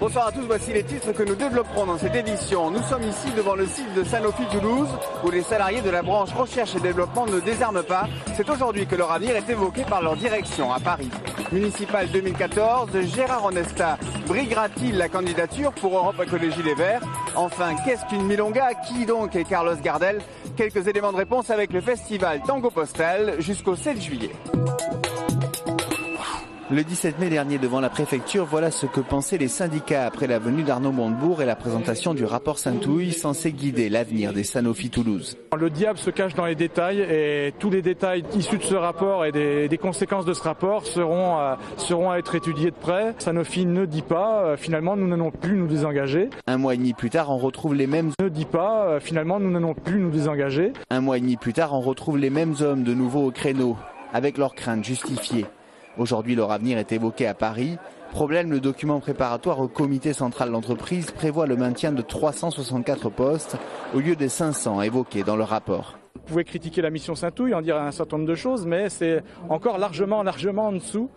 Bonsoir à tous, voici les titres que nous développerons dans cette édition. Nous sommes ici devant le site de Sanofi Toulouse où les salariés de la branche recherche et développement ne désarment pas. C'est aujourd'hui que leur avenir est évoqué par leur direction à Paris. Municipal 2014, Gérard Onesta briguera-t-il la candidature pour Europe Écologie Les Verts? Enfin, qu'est-ce qu'une milonga? Qui donc est Carlos Gardel? Quelques éléments de réponse avec le festival Tango Postal jusqu'au 7 juillet. Le 17 mai dernier, devant la préfecture, voilà ce que pensaient les syndicats après la venue d'Arnaud Montebourg et la présentation du rapport Saint-Touille censé guider l'avenir des Sanofi Toulouse. Le diable se cache dans les détails et tous les détails issus de ce rapport et des conséquences de ce rapport seront à être étudiés de près. Sanofi ne dit pas, finalement, nous n'allons plus nous désengager. Un mois et demi plus tard, on retrouve les mêmes... Ne dit pas, finalement, nous n'allons plus nous désengager. Un mois et demi plus tard, on retrouve les mêmes hommes de nouveau au créneau, avec leurs craintes justifiées. Aujourd'hui, leur avenir est évoqué à Paris. Problème, le document préparatoire au comité central d'entreprise prévoit le maintien de 364 postes au lieu des 500 évoqués dans le rapport. Vous pouvez critiquer la mission Saint-Touille, en dire un certain nombre de choses, mais c'est encore largement en dessous.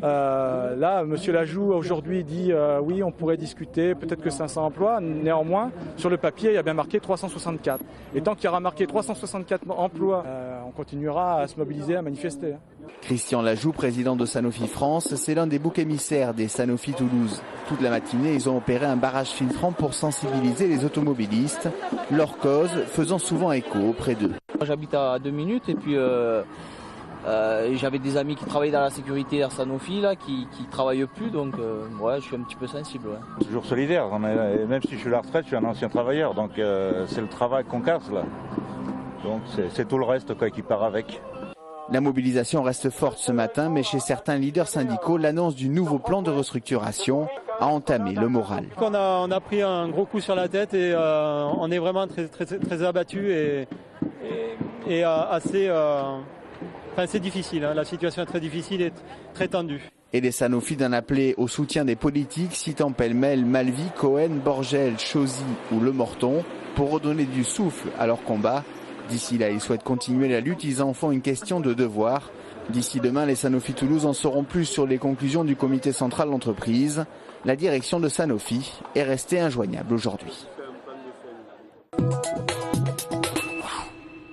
Là, M. Lajoux aujourd'hui dit oui, on pourrait discuter, peut-être que 500 emplois. Néanmoins, sur le papier, il y a bien marqué 364. Et tant qu'il y aura marqué 364 emplois, on continuera à se mobiliser, à manifester. Christian Lajoux, président de Sanofi France, c'est l'un des boucs émissaires des Sanofi Toulouse. Toute la matinée, ils ont opéré un barrage filtrant pour sensibiliser les automobilistes, leur cause faisant souvent écho auprès d'eux. J'habite à 2 minutes et puis j'avais des amis qui travaillaient dans la sécurité à Sanofi là, qui travaillent plus, donc ouais, je suis un petit peu sensible. Ouais. Toujours solidaire, même si je suis à la retraite, je suis un ancien travailleur, donc c'est le travail qu'on casse là. Donc c'est tout le reste quoi, qui part avec. La mobilisation reste forte ce matin, mais chez certains leaders syndicaux, l'annonce du nouveau plan de restructuration a entamé le moral. On a pris un gros coup sur la tête et on est vraiment très abattu et assez... c'est difficile, hein. La situation est très difficile et très tendue. Et les Sanofi d'un appelé au soutien des politiques, citant pêle-mêle Malvy, Cohen, Borgel, Chauzy ou Le Morton, pour redonner du souffle à leur combat. D'ici là, ils souhaitent continuer la lutte, ils en font une question de devoir. D'ici demain, les Sanofi Toulouse en sauront plus sur les conclusions du comité central d'entreprise. La direction de Sanofi est restée injoignable aujourd'hui.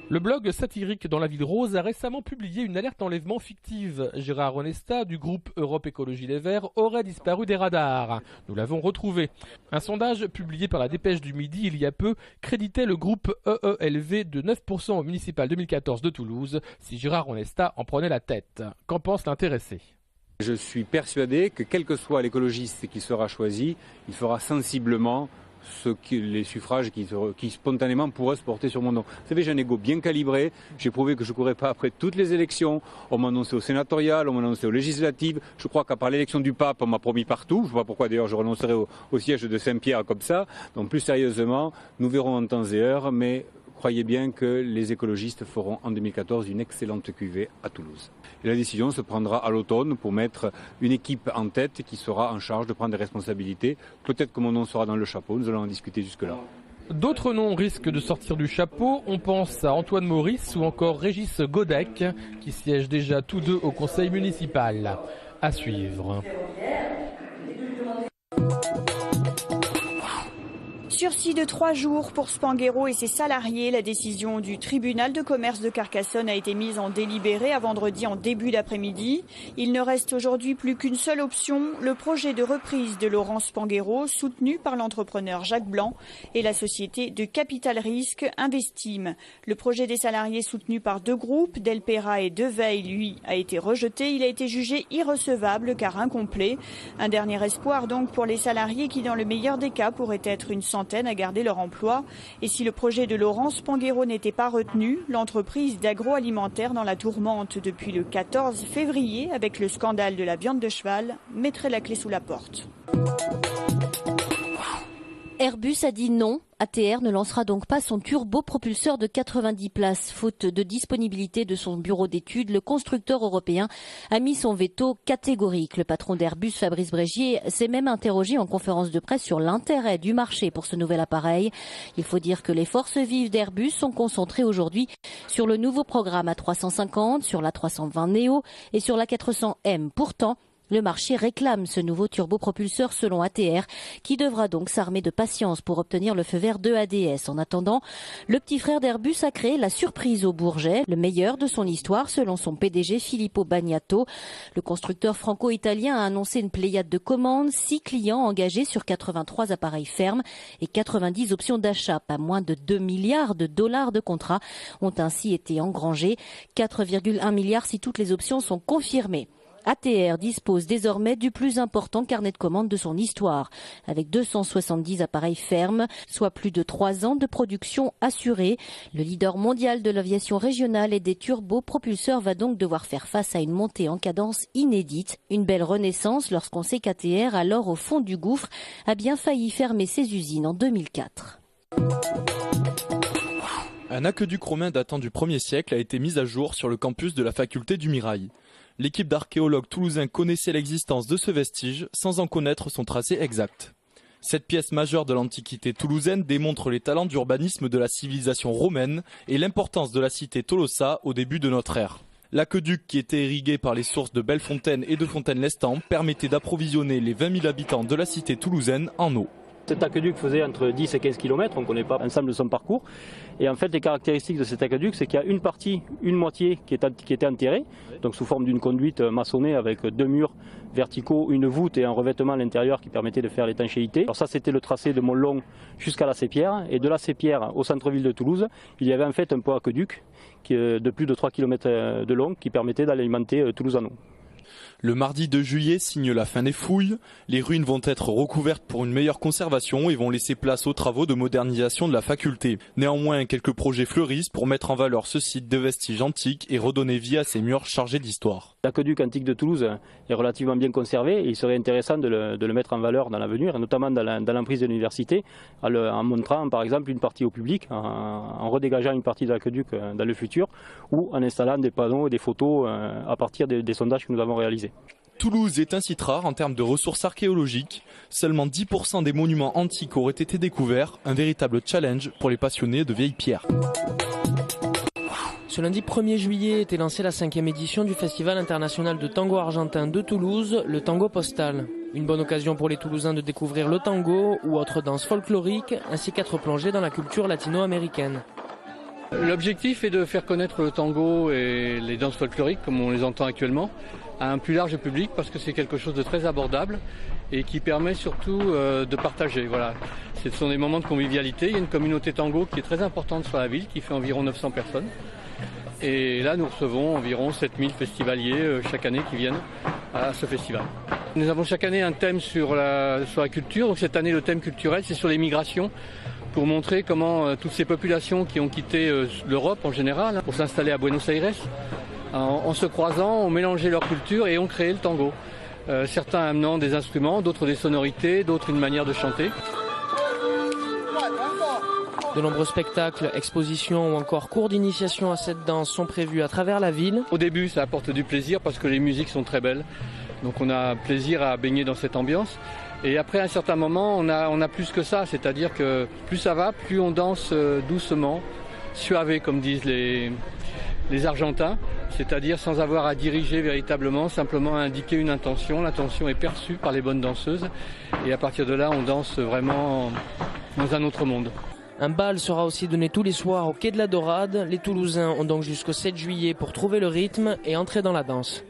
Le blog satirique Dans la ville rose a récemment publié une alerte enlèvement fictive. Gérard Onesta du groupe Europe Écologie Les Verts aurait disparu des radars. Nous l'avons retrouvé. Un sondage publié par la Dépêche du Midi il y a peu créditait le groupe EELV de 9% au municipal 2014 de Toulouse si Gérard Onesta en prenait la tête. Qu'en pense l'intéressé ? Je suis persuadé que quel que soit l'écologiste qui sera choisi, il fera sensiblement les suffrages qui spontanément pourraient se porter sur mon nom. Vous savez, j'ai un ego bien calibré, j'ai prouvé que je ne courais pas après toutes les élections, on m'a annoncé au sénatorial, on m'a annoncé aux législatives, je crois qu'à part l'élection du pape, on m'a promis partout, je ne sais pas pourquoi d'ailleurs je renoncerai au siège de Saint-Pierre comme ça, donc plus sérieusement, nous verrons en temps et heure, mais croyez bien que les écologistes feront en 2014 une excellente cuvée à Toulouse. Et la décision se prendra à l'automne pour mettre une équipe en tête qui sera en charge de prendre des responsabilités. Peut-être que mon nom sera dans le chapeau, nous allons en discuter jusque-là. D'autres noms risquent de sortir du chapeau. On pense à Antoine Maurice ou encore Régis Godec, qui siègent déjà tous deux au conseil municipal. À suivre. Sursis de 3 jours pour Spanghero et ses salariés. La décision du tribunal de commerce de Carcassonne a été mise en délibéré à vendredi en début d'après-midi. Il ne reste aujourd'hui plus qu'une seule option, le projet de reprise de Laurent Spanghero, soutenu par l'entrepreneur Jacques Blanc et la société de capital risque Investim. Le projet des salariés soutenu par 2 groupes, Delpera et Deveil, lui, a été rejeté. Il a été jugé irrecevable car incomplet. Un dernier espoir donc pour les salariés qui, dans le meilleur des cas, pourraient être une centaine à garder leur emploi. Et si le projet de Laurent Spanghero n'était pas retenu, l'entreprise d'agroalimentaire dans la tourmente depuis le 14 février avec le scandale de la viande de cheval mettrait la clé sous la porte. Airbus a dit non. ATR ne lancera donc pas son turbopropulseur de 90 places. Faute de disponibilité de son bureau d'études, le constructeur européen a mis son veto catégorique. Le patron d'Airbus, Fabrice Brégier, s'est même interrogé en conférence de presse sur l'intérêt du marché pour ce nouvel appareil. Il faut dire que les forces vives d'Airbus sont concentrées aujourd'hui sur le nouveau programme A350, sur l'A320 Neo et sur l'A400M. Pourtant, Le marché réclame ce nouveau turbopropulseur selon ATR, qui devra donc s'armer de patience pour obtenir le feu vert de ADS. En attendant, le petit frère d'Airbus a créé la surprise au Bourget, le meilleur de son histoire selon son PDG Filippo Bagnato. Le constructeur franco-italien a annoncé une pléiade de commandes, 6 clients engagés sur 83 appareils fermes et 90 options d'achat. Pas moins de 2 milliards de dollars de contrats ont ainsi été engrangés, 4,1 milliards si toutes les options sont confirmées. ATR dispose désormais du plus important carnet de commandes de son histoire, avec 270 appareils fermes, soit plus de 3 ans de production assurée. Le leader mondial de l'aviation régionale et des turbopropulseurs va donc devoir faire face à une montée en cadence inédite. Une belle renaissance lorsqu'on sait qu'ATR, alors au fond du gouffre, a bien failli fermer ses usines en 2004. Un aqueduc romain datant du 1er siècle a été mis à jour sur le campus de la faculté du Mirail. L'équipe d'archéologues toulousains connaissait l'existence de ce vestige sans en connaître son tracé exact. Cette pièce majeure de l'antiquité toulousaine démontre les talents d'urbanisme de la civilisation romaine et l'importance de la cité Tolosa au début de notre ère. L'aqueduc, qui était irrigué par les sources de Bellefontaine et de Fontaine-l'Estaing, permettait d'approvisionner les 20 000 habitants de la cité toulousaine en eau. Cet aqueduc faisait entre 10 et 15 km, on ne connaît pas l'ensemble de son parcours. Et en fait, les caractéristiques de cet aqueduc, c'est qu'il y a une moitié qui était enterrée, donc sous forme d'une conduite maçonnée avec 2 murs verticaux, une voûte et un revêtement à l'intérieur qui permettait de faire l'étanchéité. Alors ça, c'était le tracé de Montlong jusqu'à la Sépierre. Et de la Sépierre au centre-ville de Toulouse, il y avait en fait un pont aqueduc de plus de 3 km de long qui permettait d'alimenter Toulouse en eau. Le mardi 2 juillet signe la fin des fouilles. Les ruines vont être recouvertes pour une meilleure conservation et vont laisser place aux travaux de modernisation de la faculté. Néanmoins, quelques projets fleurissent pour mettre en valeur ce site de vestiges antiques et redonner vie à ces murs chargés d'histoire. L'aqueduc antique de Toulouse est relativement bien conservé et il serait intéressant de le mettre en valeur dans l'avenir, notamment dans l'emprise de l'université, en montrant par exemple une partie au public, en redégageant une partie de l'aqueduc dans le futur ou en installant des panneaux et des photos à partir des sondages que nous avons réalisés. Toulouse est un site rare en termes de ressources archéologiques. Seulement 10% des monuments antiques auraient été découverts, un véritable challenge pour les passionnés de vieilles pierres. Ce lundi 1er juillet était lancée la 5e édition du Festival international de tango argentin de Toulouse, le Tango Postal. Une bonne occasion pour les Toulousains de découvrir le tango ou autres danses folkloriques, ainsi qu'être plongés dans la culture latino-américaine. L'objectif est de faire connaître le tango et les danses folkloriques, comme on les entend actuellement, à un plus large public, parce que c'est quelque chose de très abordable et qui permet surtout de partager. Voilà. Ce sont des moments de convivialité. Il y a une communauté tango qui est très importante sur la ville, qui fait environ 900 personnes. Et là, nous recevons environ 7000 festivaliers chaque année qui viennent à ce festival. Nous avons chaque année un thème sur la culture. Donc cette année, le thème culturel, c'est sur les migrations, pour montrer comment toutes ces populations qui ont quitté l'Europe en général pour s'installer à Buenos Aires, en se croisant, ont mélangé leur culture et ont créé le tango. Certains amenant des instruments, d'autres des sonorités, d'autres une manière de chanter. De nombreux spectacles, expositions ou encore cours d'initiation à cette danse sont prévus à travers la ville. Au début, ça apporte du plaisir parce que les musiques sont très belles. Donc on a plaisir à baigner dans cette ambiance. Et après, à un certain moment, on a plus que ça. C'est-à-dire que plus ça va, plus on danse doucement, suave, comme disent les Argentins. C'est-à-dire sans avoir à diriger véritablement, simplement à indiquer une intention. L'intention est perçue par les bonnes danseuses. Et à partir de là, on danse vraiment dans un autre monde. Un bal sera aussi donné tous les soirs au quai de la Dorade. Les Toulousains ont donc jusqu'au 7 juillet pour trouver le rythme et entrer dans la danse.